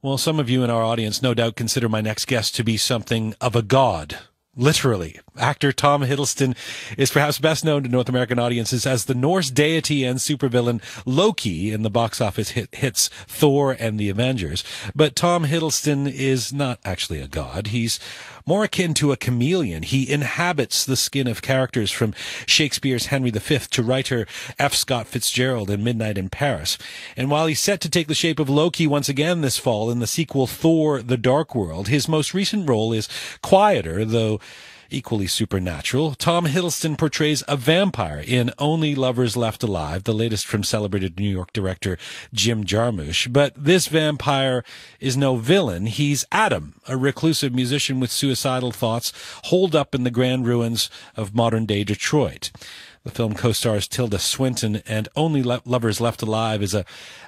Well, some of you in our audience no doubt consider my next guest to be something of a god. Literally. Actor Tom Hiddleston is perhaps best known to North American audiences as the Norse deity and supervillain Loki in the box office hits Thor and the Avengers. But Tom Hiddleston is not actually a god. He's more akin to a chameleon. He inhabits the skin of characters from Shakespeare's Henry V to writer F. Scott Fitzgerald in Midnight in Paris. And while he's set to take the shape of Loki once again this fall in the sequel Thor: The Dark World, his most recent role is quieter, though equally supernatural. Tom Hiddleston portrays a vampire in Only Lovers Left Alive, the latest from celebrated New York director Jim Jarmusch. But this vampire is no villain. He's Adam, a reclusive musician with suicidal thoughts holed up in the grand ruins of modern-day Detroit. The film co-stars Tilda Swinton, and Only Lovers Left Alive is a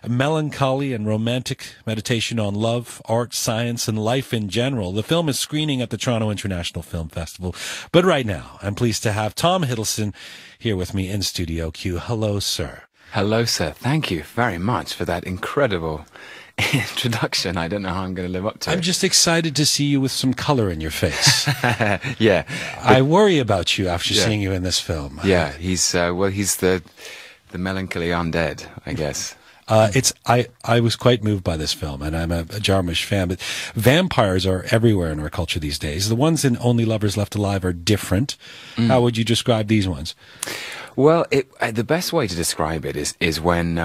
melancholy and romantic meditation on love, art, science, and life in general. The film is screening at the Toronto International Film Festival. But right now, I'm pleased to have Tom Hiddleston here with me in Studio Q. Hello, sir. Hello, sir. Thank you very much for that incredible introduction. I don't know how I'm going to live up to it. I'm just excited to see you with some color in your face. Yeah. I worry about you after seeing you in this film. Yeah, he's he's the melancholy undead, I guess. I was quite moved by this film, and I'm a Jarmusch fan, but vampires are everywhere in our culture these days. The ones in Only Lovers Left Alive are different. How would you describe these ones? Well, the best way to describe it is when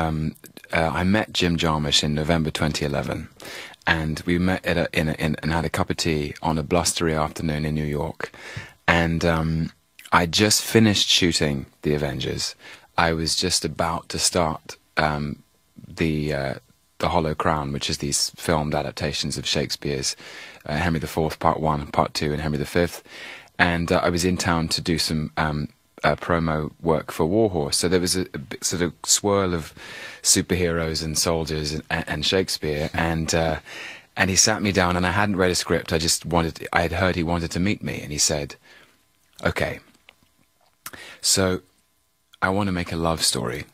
I met Jim Jarmusch in November 2011, and we met and had a cup of tea on a blustery afternoon in New York, and I just finished shooting The Avengers. I was just about to start the Hollow Crown, which is these filmed adaptations of Shakespeare's Henry IV Part 1 and Part 2 and Henry V, and I was in town to do some promo work for Warhorse, so there was a sort of swirl of superheroes and soldiers and Shakespeare, and he sat me down, and I hadn't read a script. I had heard he wanted to meet me, and he said, "Okay, so I want to make a love story,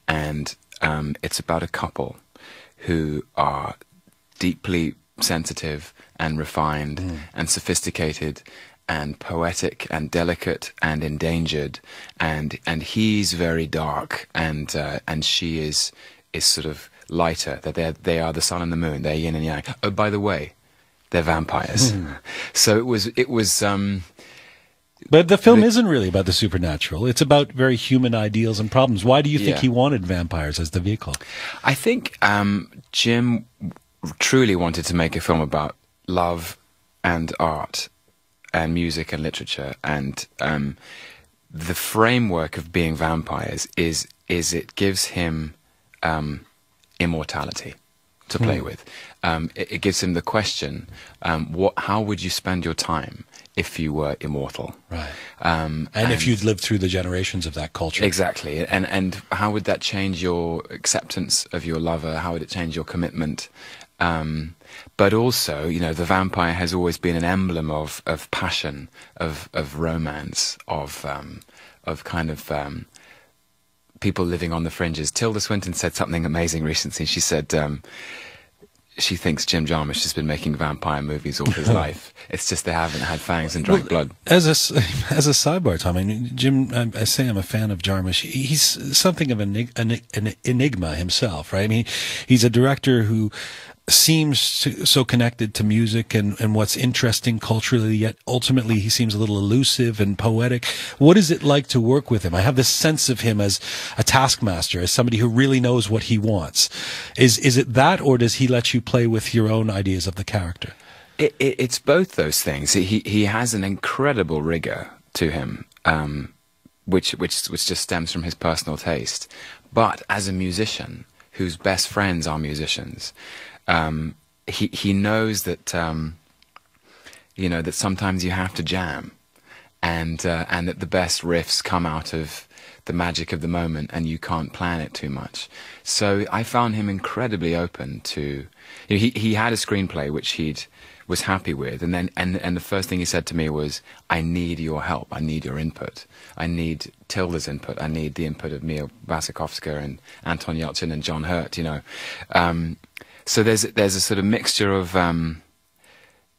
and it's about a couple who are deeply sensitive and refined and sophisticated and poetic and delicate and endangered, and he's very dark, and she is sort of lighter. That they are the sun and the moon. They're yin and yang. Oh, by the way, they're vampires." So it was. But the film isn't really about the supernatural. It's about very human ideals and problems. Why do you think he wanted vampires as the vehicle? I think Jim truly wanted to make a film about love and art and music and literature, and the framework of being vampires is it gives him immortality to play with. It gives him the question, how would you spend your time if you were immortal? Right. And if you'd lived through the generations of that culture. Exactly. And how would that change your acceptance of your lover? How would it change your commitment? But also, you know, the vampire has always been an emblem of passion, of romance, of kind of people living on the fringes. Tilda Swinton said something amazing recently. She said she thinks Jim Jarmusch has been making vampire movies all his life. It's just they haven't had fangs and drank blood. As a sidebar, Tom, I mean, Jim, I say I'm a fan of Jarmusch. He's something of an enigma himself, right? I mean, he's a director who seems so connected to music and what's interesting culturally, yet ultimately he seems a little elusive and poetic. What is it like to work with him? I have this sense of him as a taskmaster, as somebody who really knows what he wants. Is it that, or does he let you play with your own ideas of the character? It's both those things. He has an incredible rigor to him, which just stems from his personal taste. But as a musician whose best friends are musicians, he knows that you know, that sometimes you have to jam, and that the best riffs come out of the magic of the moment, and you can't plan it too much. So I found him incredibly open to. You know, he had a screenplay which he was happy with, and then the first thing he said to me was, "I need your help. I need your input. I need Tilda's input. I need the input of Mia Wasikowska and Anton Yelchin and John Hurt." You know. So there's a sort of mixture of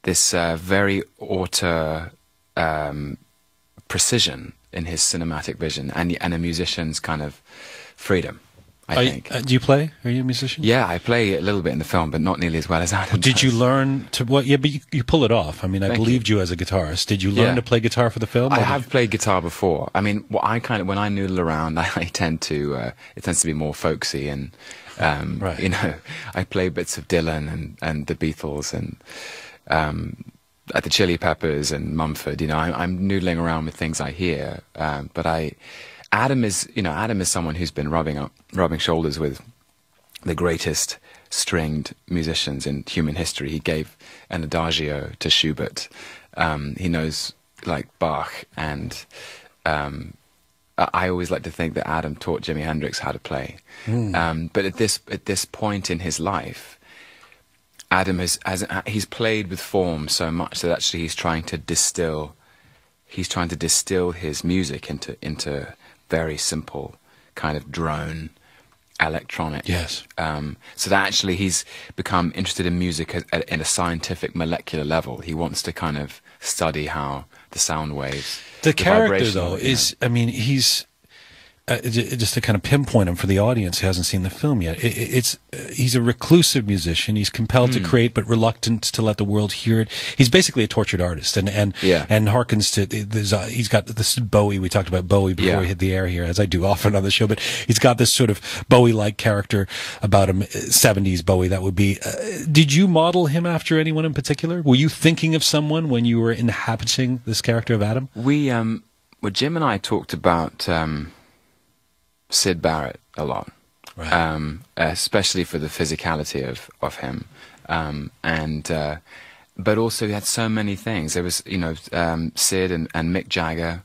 this very auteur precision in his cinematic vision, and a musician's kind of freedom, I think. Do you play? Are you a musician? Yeah, I play a little bit in the film, but not nearly as well as Adam. Did you learn to what? Yeah, but you pull it off. I mean, I believed you as a guitarist. Did you learn to play guitar for the film? I have played guitar before. I mean, when I noodle around, I tend to it tends to be more folksy, and right. you know, I play bits of Dylan and the Beatles and the Chili Peppers and Mumford. You know, I'm noodling around with things I hear, but Adam is someone who's been rubbing shoulders with the greatest stringed musicians in human history. He gave an adagio to Schubert. He knows like Bach, and I always like to think that Adam taught Jimi Hendrix how to play. But at this point in his life, Adam he's played with form so much that actually he's trying to distill his music into very simple kind of drone electronic. Yes. So that actually he's become interested in music at a scientific molecular level. He wants to kind of study how the sound waves. The character, though, is, I mean, he's, just to kind of pinpoint him for the audience who hasn't seen the film yet, he's a reclusive musician. He's compelled to create, but reluctant to let the world hear it. He's basically a tortured artist, and harkens to, he's got this Bowie, we talked about Bowie before we hit the air here, as I do often on the show, but he's got this sort of Bowie-like character about him, 70s Bowie, that would be. Did you model him after anyone in particular? Were you thinking of someone when you were inhabiting this character of Adam? Well, Jim and I talked about Syd Barrett a lot, right. Especially for the physicality of him, but also he had so many things. There was, Syd and Mick Jagger,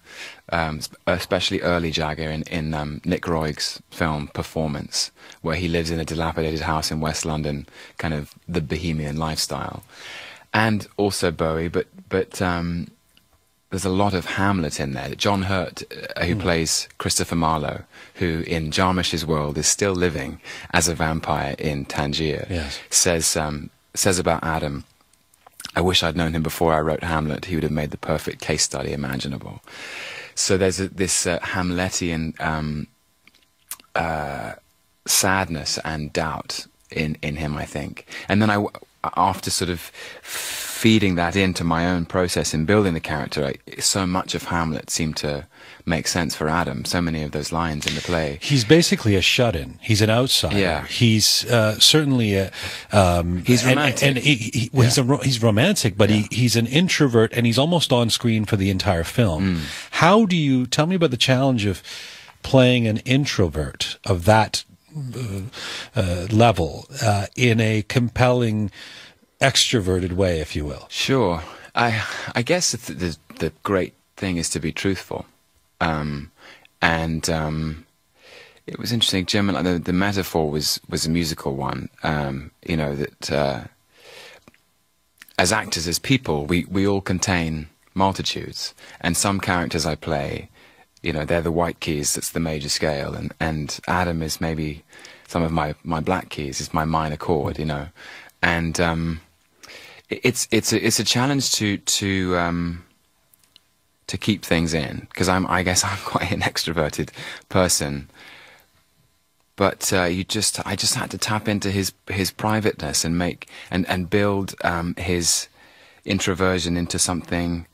especially early Jagger in Nick Roig's film Performance, where he lives in a dilapidated house in West London, kind of the bohemian lifestyle, and also Bowie, but there's a lot of Hamlet in there. John Hurt, who plays Christopher Marlowe, who in Jarmusch's world is still living as a vampire in Tangier, says about Adam, "I wish I'd known him before I wrote Hamlet. He would have made the perfect case study imaginable." So there's this Hamletian sadness and doubt in him, I think. And then after sort of feeding that into my own process in building the character, so much of Hamlet seemed to make sense for Adam. So many of those lines in the play. He's basically a shut-in. He's an outsider. Yeah. He's certainly a. He's romantic. And he's romantic, but he's an introvert, and he's almost on screen for the entire film. How do you tell me about the challenge of playing an introvert of that level in a compelling, extroverted way, if you will? Sure. I guess the great thing is to be truthful. It was interesting, Jim, the metaphor was a musical one. That as actors, as people, we all contain multitudes, and some characters I play, they're the white keys, that's the major scale, and Adam is maybe some of my black keys, is my minor chord, and it's a challenge to keep things in, because I guess I'm quite an extroverted person, but I just had to tap into his privateness and make and build his introversion into something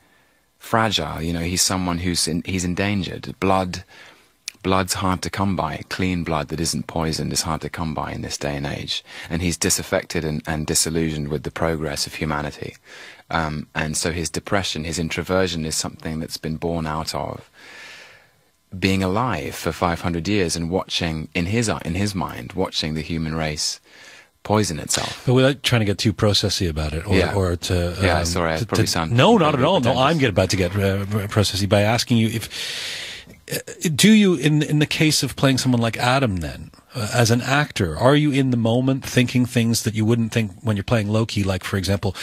fragile. He's someone he's endangered. Blood's hard to come by. Clean blood that isn't poisoned is hard to come by in this day and age. And he's disaffected and disillusioned with the progress of humanity. And so his depression, his introversion is something that's been born out of being alive for 500 years and watching, in his mind, watching the human race poison itself. But without trying to get too processy about it, or to... sorry, I probably sound... No, not at all. No, I'm about to get processy by asking you if... do you, in the case of playing someone like Adam then, as an actor, are you in the moment thinking things that you wouldn't think when you're playing Loki? Like, for example,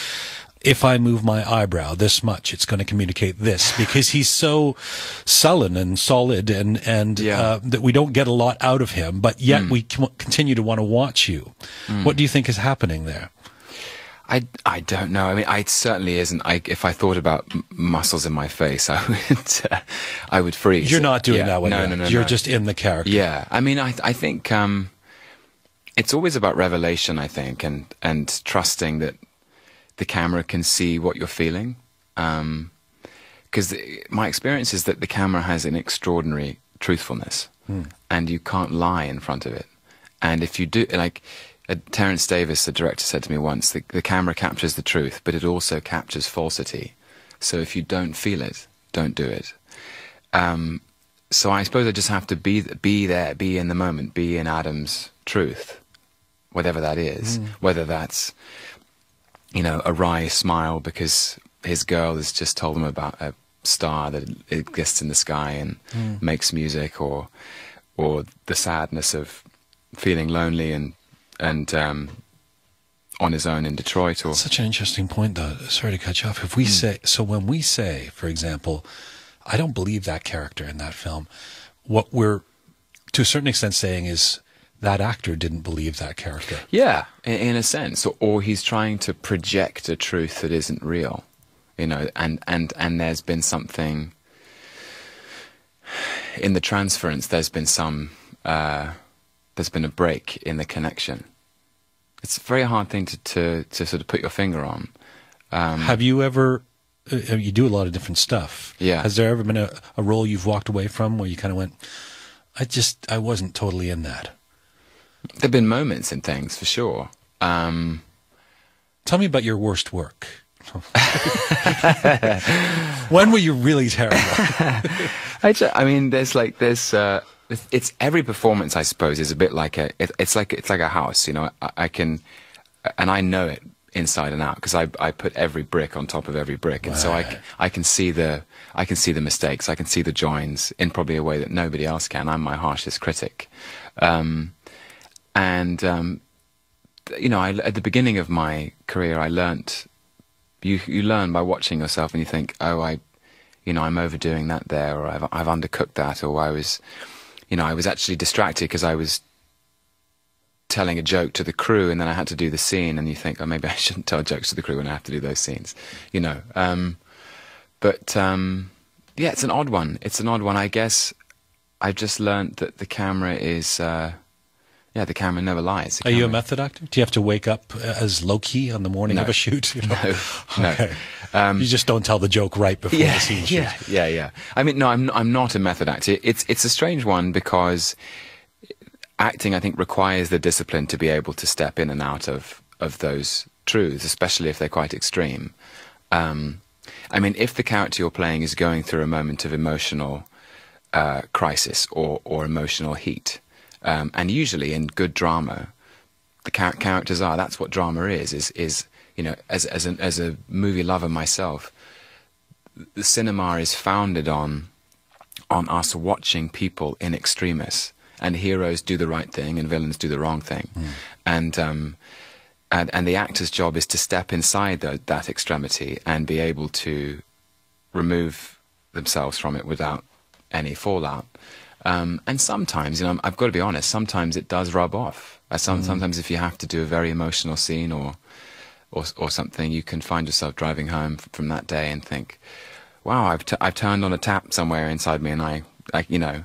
if I move my eyebrow this much, it's going to communicate this, because he's so sullen and solid and that we don't get a lot out of him, but yet we continue to want to watch you. What do you think is happening there? I don't know. I mean, it certainly isn't. If I thought about muscles in my face, I would freeze. You're not doing that when no. You're just in the character. Yeah. I mean, I think it's always about revelation, I think, and trusting that the camera can see what you're feeling. Because my experience is that the camera has an extraordinary truthfulness, and you can't lie in front of it. And if you do, like, Terence Davis, the director, said to me once, the camera captures the truth, but it also captures falsity. So if you don't feel it, don't do it. So I suppose I just have to be there, be in the moment, be in Adam's truth, whatever that is. Whether that's, you know, a wry smile because his girl has just told him about a star that exists in the sky and makes music, or the sadness of feeling lonely and on his own in Detroit. Or such an interesting point, though. Sorry to cut you off. If we say, so when we say, for example, I don't believe that character in that film, what we're to a certain extent saying is that actor didn't believe that character. Yeah, in a sense, or he's trying to project a truth that isn't real, you know. And there's been something in the transference. There's been some. There's been a break in the connection. It's a very hard thing to sort of put your finger on. Have you ever, you do a lot of different stuff. Yeah. Has there ever been a role you've walked away from where you kind of went, I wasn't totally in that? There have been moments in things, for sure. Tell me about your worst work. When were you really terrible? I mean, it's every performance, I suppose, is a bit like it's like a house, you know. I can, and I know it inside and out because I put every brick on top of every brick, and so I can see the mistakes, I can see the joins in probably a way that nobody else can. I'm my harshest critic, you know, at the beginning of my career, I learnt. You learn by watching yourself, and you think, oh, I'm overdoing that there, or I've undercooked that, or I was actually distracted because I was telling a joke to the crew, and then I had to do the scene, and you think, oh, maybe I shouldn't tell jokes to the crew when I have to do those scenes, you know. Yeah, it's an odd one. I guess I've just learned that the camera is, the camera never lies. Are you a method actor? Do you have to wake up as low-key on the morning of a shoot? You know? No. Okay. You just don't tell the joke right before the scene shoot. Yeah. I mean, no, I'm not a method actor. It's a strange one because acting, I think, requires the discipline to be able to step in and out of those truths, especially if they're quite extreme. I mean, if the character you're playing is going through a moment of emotional crisis or emotional heat, and usually in good drama, the characters are. That's what drama is. You know, as a movie lover myself, the cinema is founded on us watching people in extremis, and heroes do the right thing and villains do the wrong thing, and the actor's job is to step inside that extremity and be able to remove themselves from it without any fallout. And sometimes, you know, I've got to be honest, sometimes it does rub off. Sometimes if you have to do a very emotional scene or something, you can find yourself driving home from that day and think, wow, I've turned on a tap somewhere inside me, and I you know,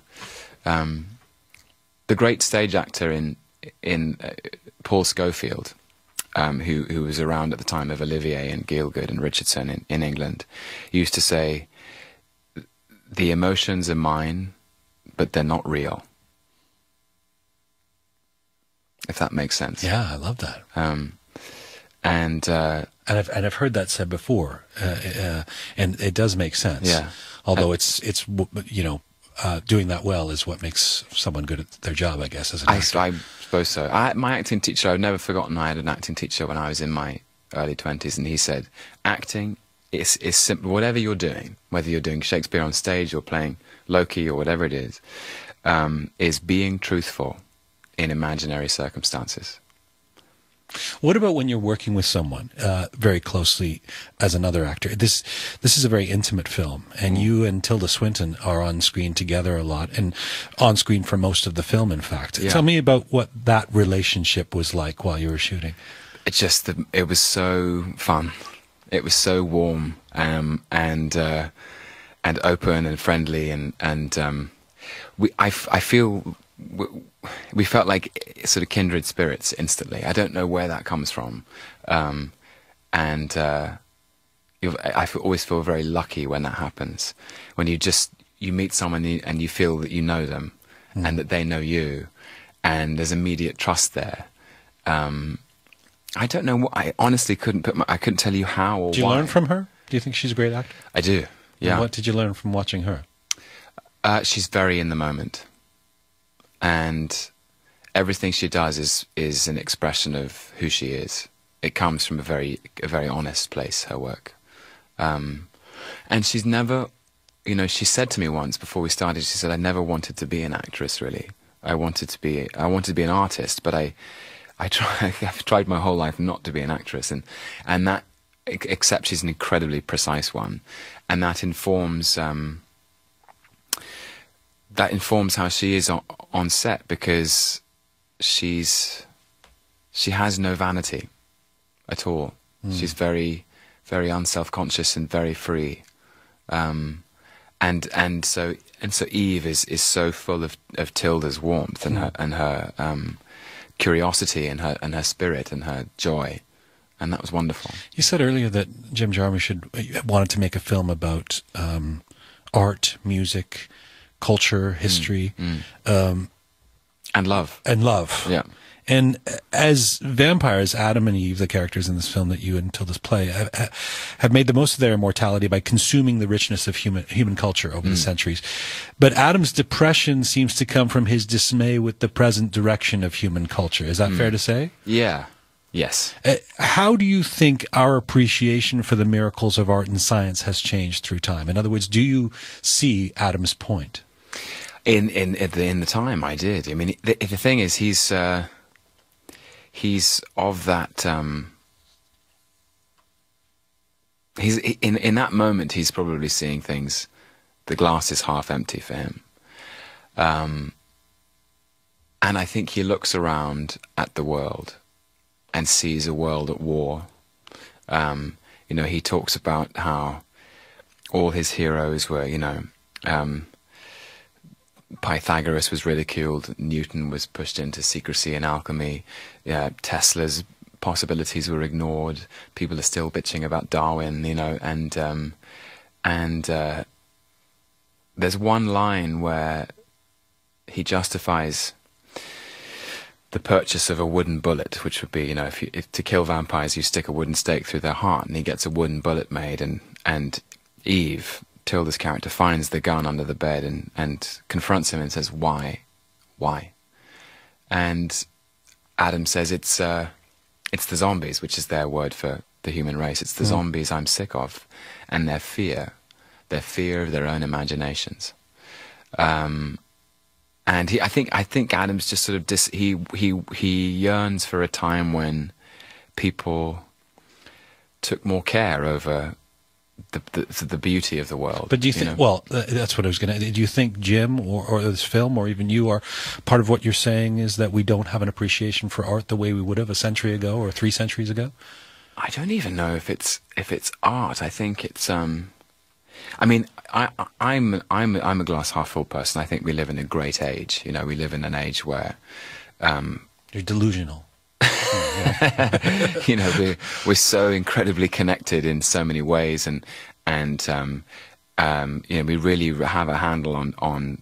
the great stage actor in Paul Schofield, who was around at the time of Olivier and Gielgud and Richardson in England, used to say, the emotions are mine, but they're not real. If that makes sense. Yeah, I love that. And I've heard that said before, and it does make sense. Yeah. Although it's you know, doing that well is what makes someone good at their job, I guess. As an actor. I suppose so. My acting teacher, I've never forgotten. I had an acting teacher when I was in my early 20s, and he said, acting is simple. Whatever you're doing, whether you're doing Shakespeare on stage or playing Loki or whatever it is being truthful in imaginary circumstances. What about when you're working with someone very closely as another actor? This is a very intimate film, and you and Tilda Swinton are on screen together a lot, and on screen for most of the film, in fact. Yeah. Tell me about what that relationship was like while you were shooting. It was so fun. It was so warm and open and friendly, and I feel we felt like sort of kindred spirits instantly. I don't know where that comes from, I always feel very lucky when that happens. When you meet someone and you feel that you know them, and that they know you, and there's immediate trust there. I don't know what. I honestly I couldn't tell you how or why. Do you learn from her? Do you think she's a great actor? I do. Yeah. And what did you learn from watching her? She's very in the moment, and everything she does is an expression of who she is. It comes from a very honest place, her work. And she's never, she said to me once before we started, she said, I never wanted to be an actress, really. I wanted to be an artist, but I've tried my whole life not to be an actress, and that, except she's an incredibly precise one, and that informs how she is on set, because she has no vanity at all. She's very, very unself-conscious and very free, and so Eve is so full of Tilda's warmth and her curiosity and her spirit and her joy, and that was wonderful. You said earlier that Jim Jarmusch wanted to make a film about art, music, culture, history, and love. And love. Yeah. And as vampires, Adam and Eve, the characters in this film that you and Tilda's play, have made the most of their immortality by consuming the richness of human culture over the centuries. But Adam's depression seems to come from his dismay with the present direction of human culture. Is that fair to say? Yeah. Yes. How do you think our appreciation for the miracles of art and science has changed through time? In other words, do you see Adam's point? In the time, I did. I mean, the thing is, he's of that. He's in that moment. He's probably seeing things. The glass is half empty for him, and I think he looks around at the world and sees a world at war. He talks about how all his heroes were, Pythagoras was ridiculed, Newton was pushed into secrecy and alchemy, Tesla's possibilities were ignored, people are still bitching about Darwin, and there's one line where he justifies the purchase of a wooden bullet, which would be, if to kill vampires you stick a wooden stake through their heart, and he gets a wooden bullet made, and Eve, Tilda's character, finds the gun under the bed and confronts him and says, why? And Adam says, it's the zombies, which is their word for the human race. It's the zombies I'm sick of, and their fear of their own imaginations. And I think Adam's just sort of he yearns for a time when people took more care over the beauty of the world. But do you think? Well, that's what I was going to. Do you think Jim or this film or even you are part of what you're saying is that we don't have an appreciation for art the way we would have a century ago or 3 centuries ago? I don't even know if it's art. I think it's. I mean, I'm a glass half full person. I think we live in a great age. We live in an age where you're delusional. We're so incredibly connected in so many ways, and we really have a handle on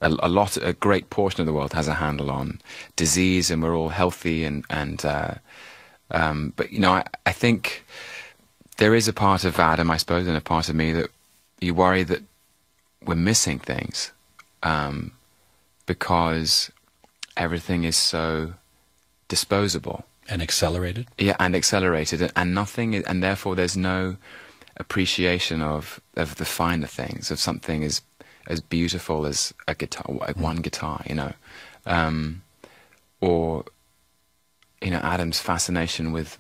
a great portion of the world has a handle on disease, and we're all healthy, but I think there is a part of Adam, I suppose, and a part of me that you worry that we're missing things because everything is so disposable and accelerated. Yeah, and accelerated, and nothing, and therefore there's no appreciation of the finer things, of something as beautiful as a guitar, like one guitar, or Adam's fascination with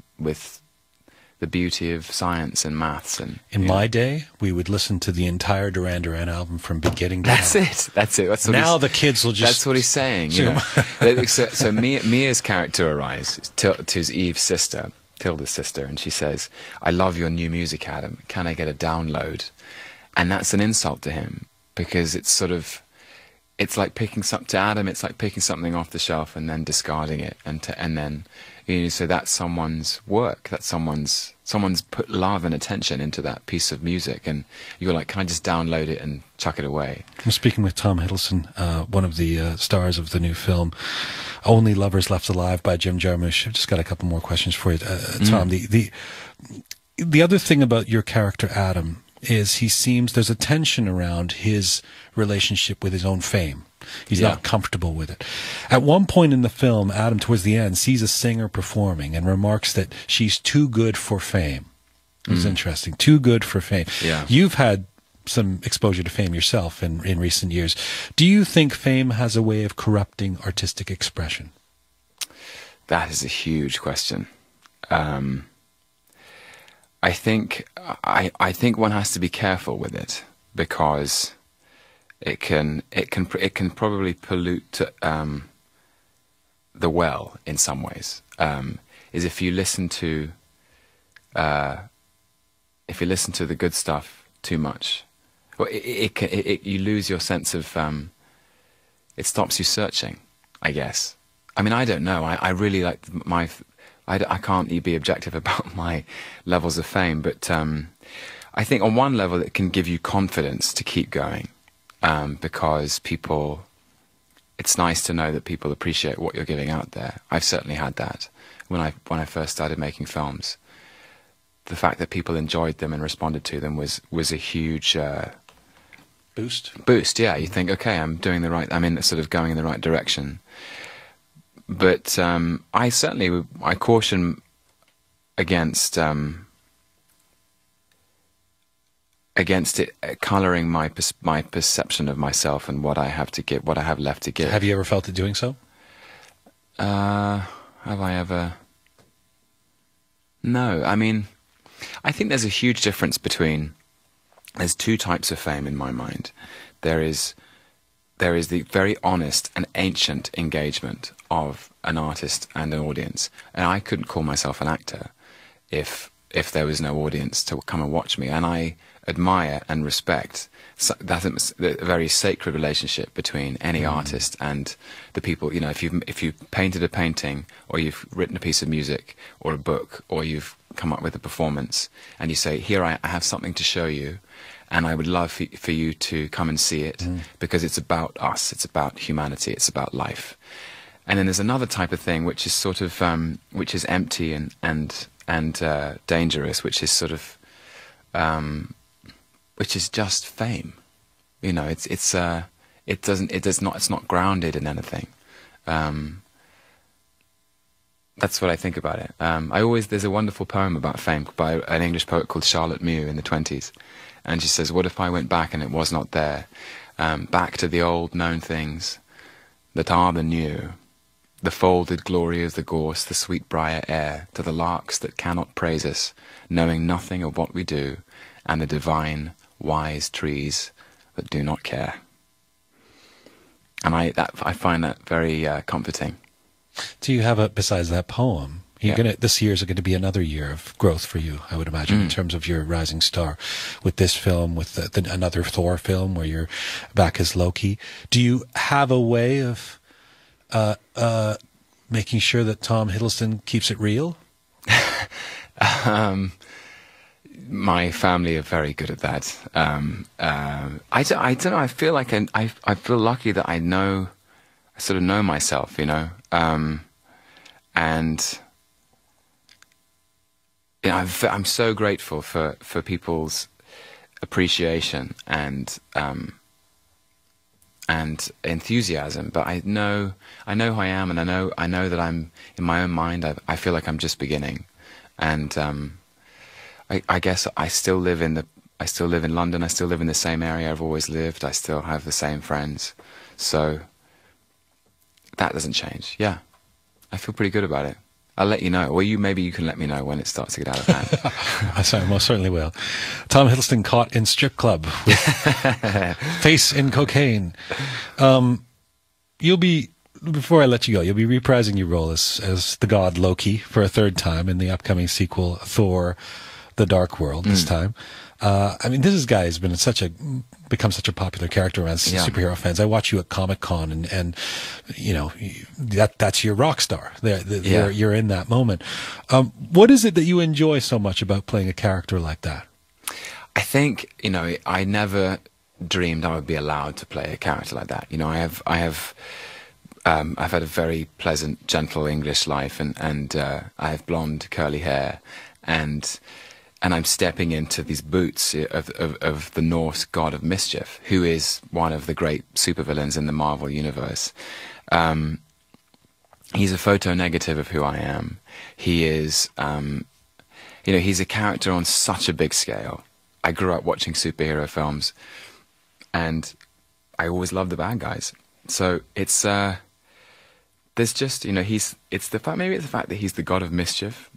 the beauty of science and maths. And in my day, we would listen to the entire Duran Duran album from beginning to That's end. it. That's it. That's what Now the kids will just... That's what he's saying. So Mia's character arrives to Eve's sister, Tilda's sister, and she says, "I love your new music, Adam. Can I get a download?" And that's an insult to him, because it's like picking something off the shelf and then discarding it, and then so that's someone's work. That's someone's put love and attention into that piece of music, and you're like, "Can I just download it and chuck it away?" I'm speaking with Tom Hiddleston, one of the stars of the new film "Only Lovers Left Alive" by Jim Jarmusch. I've just got a couple more questions for you, Tom. The other thing about your character Adam is there's a tension around his relationship with his own fame. He's not comfortable with it. At one point in the film, Adam, towards the end, sees a singer performing and remarks that she's too good for fame. It's interesting. Too good for fame. Yeah. You've had some exposure to fame yourself in recent years. Do you think fame has a way of corrupting artistic expression? That is a huge question. I think one has to be careful with it, because it can probably pollute the well in some ways. Is if you listen to the good stuff too much, well, you lose your sense of. It stops you searching, I guess. I mean, I don't know. I really like I can't be objective about my levels of fame, but I think on one level it can give you confidence to keep going, because it's nice to know that people appreciate what you're giving out there. I've certainly had that when I first started making films. The fact that people enjoyed them and responded to them was a huge boost. Yeah, you think, okay, I'm sort of going in the right direction. But I caution against it colouring my perception of myself and what I have left to give. Have you ever felt it doing so? Have I ever? No. I mean, I think there's a huge difference between. There's two types of fame in my mind. There is the very honest and ancient engagement of an artist and an audience, and I couldn't call myself an actor if there was no audience to come and watch me. And I admire and respect that very sacred relationship between any artist and the people. If you've painted a painting, or you've written a piece of music or a book, or you've come up with a performance, and you say, "Here, I have something to show you, and I would love for you to come and see it, because it's about us, it's about humanity, it's about life." And then there's another type of thing which is sort of which is empty and dangerous, which is sort of which is just fame. It's not grounded in anything. That's what I think about it. There's a wonderful poem about fame by an English poet called Charlotte Mew in the 1920s. And she says, "What if I went back and it was not there? Back to the old known things that are the new, the folded glory of the gorse, the sweet briar air, to the larks that cannot praise us, knowing nothing of what we do, and the divine, wise trees that do not care." And I find that very comforting. Do you have besides that poem? This year is going to be another year of growth for you, I would imagine, in terms of your rising star, with this film, with another Thor film where you're back as Loki. Do you have a way of making sure that Tom Hiddleston keeps it real? My family are very good at that. I don't know. I feel like I feel lucky that I sort of know myself, and. I'm so grateful for people's appreciation and enthusiasm. But I know who I am, and I know that I'm in my own mind. I feel like I'm just beginning, and I guess I still live in London. I still live in the same area I've always lived. I still have the same friends, so that doesn't change. Yeah, I feel pretty good about it. I'll let you know. Or maybe you can let me know when it starts to get out of hand. I most certainly will. Tom Hiddleston caught in strip club with face in cocaine. Before I let you go, you'll be reprising your role as the god Loki for a third time in the upcoming sequel, Thor: The Dark World, this time. I mean, this guy has become such a popular character around superhero fans. I watch you at Comic-Con and you know, that's your rock star. You're in that moment. What is it that you enjoy so much about playing a character like that? I think, you know, I never dreamed I would be allowed to play a character like that. You know, I've had a very pleasant, gentle English life, and I have blonde, curly hair, and I'm stepping into these boots of the Norse god of mischief, who is one of the great supervillains in the Marvel universe. He's a photo negative of who I am. He is, you know, he's a character on such a big scale. I grew up watching superhero films, and I always loved the bad guys. So it's there's just, you know, maybe it's the fact that he's the god of mischief.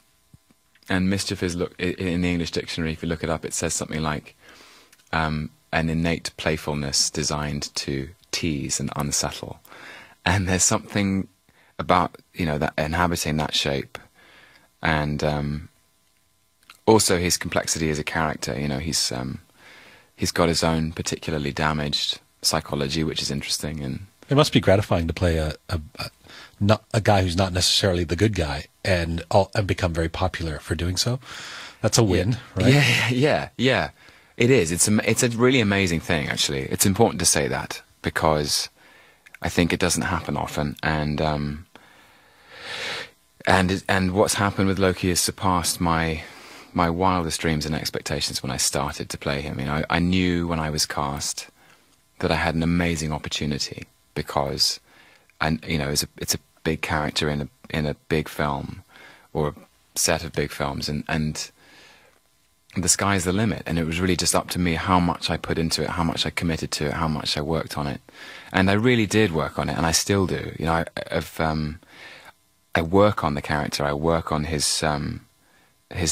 And mischief is, in the English dictionary, if you look it up, it says something like an innate playfulness designed to tease and unsettle. And there's something about, you know, that inhabiting that shape, and also his complexity as a character. You know, he's got his own particularly damaged psychology, which is interesting. And it must be gratifying to play a guy who's not necessarily the good guy and become very popular for doing so. That's a win, right? Yeah. It is. It's a really amazing thing, actually. It's important to say that, because I think it doesn't happen often, and what's happened with Loki has surpassed my wildest dreams and expectations when I started to play him. You know, I knew when I was cast that I had an amazing opportunity, because you know, it's a big character in a big film, or a set of big films, and the sky's the limit. And it was really just up to me how much I put into it, how much I committed to it, how much I worked on it. And I really did work on it, and I still do. You know, I work on the character, I work on his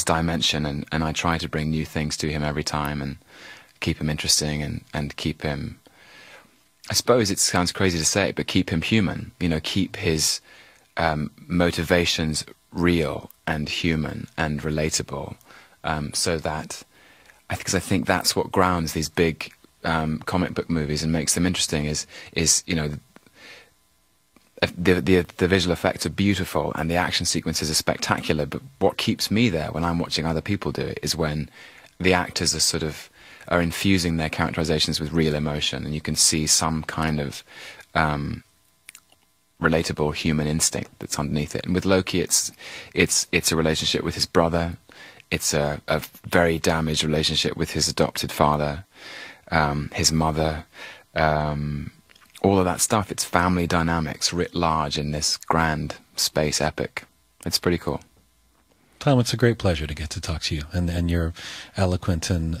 dimension, and I try to bring new things to him every time, and keep him interesting, and keep him, I suppose it sounds crazy to say it, but keep him human. You know, keep his motivations real and human and relatable, so that, because I think that's what grounds these big comic book movies and makes them interesting. Is you know, the visual effects are beautiful and the action sequences are spectacular. But what keeps me there when I'm watching other people do it is when the actors are infusing their characterizations with real emotion, and you can see some kind of relatable human instinct that's underneath it. And with Loki, it's a relationship with his brother. It's a very damaged relationship with his adopted father, his mother, all of that stuff. It's family dynamics writ large in this grand space epic. It's pretty cool. Tom, it's a great pleasure to get to talk to you, and your eloquent and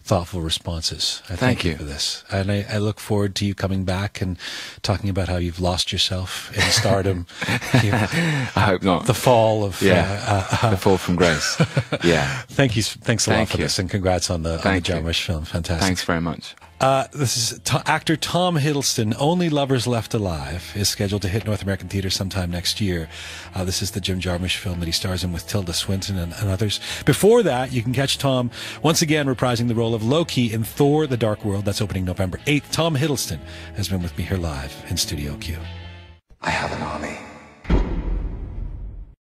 thoughtful responses. I thank you for this. And I look forward to you coming back and talking about how you've lost yourself in stardom. I hope not. The fall of... the fall from grace. Yeah. Thanks a lot for this, and congrats on the Jarmusch film. Fantastic. Thanks very much. This is actor Tom Hiddleston. Only Lovers Left Alive is scheduled to hit North American theaters sometime next year. This is the Jim Jarmusch film that he stars in with Tilda Swinton and others. Before that, you can catch Tom once again reprising the role of Loki in Thor: The Dark World. That's opening November 8th. Tom Hiddleston has been with me here live in Studio Q. I have an army.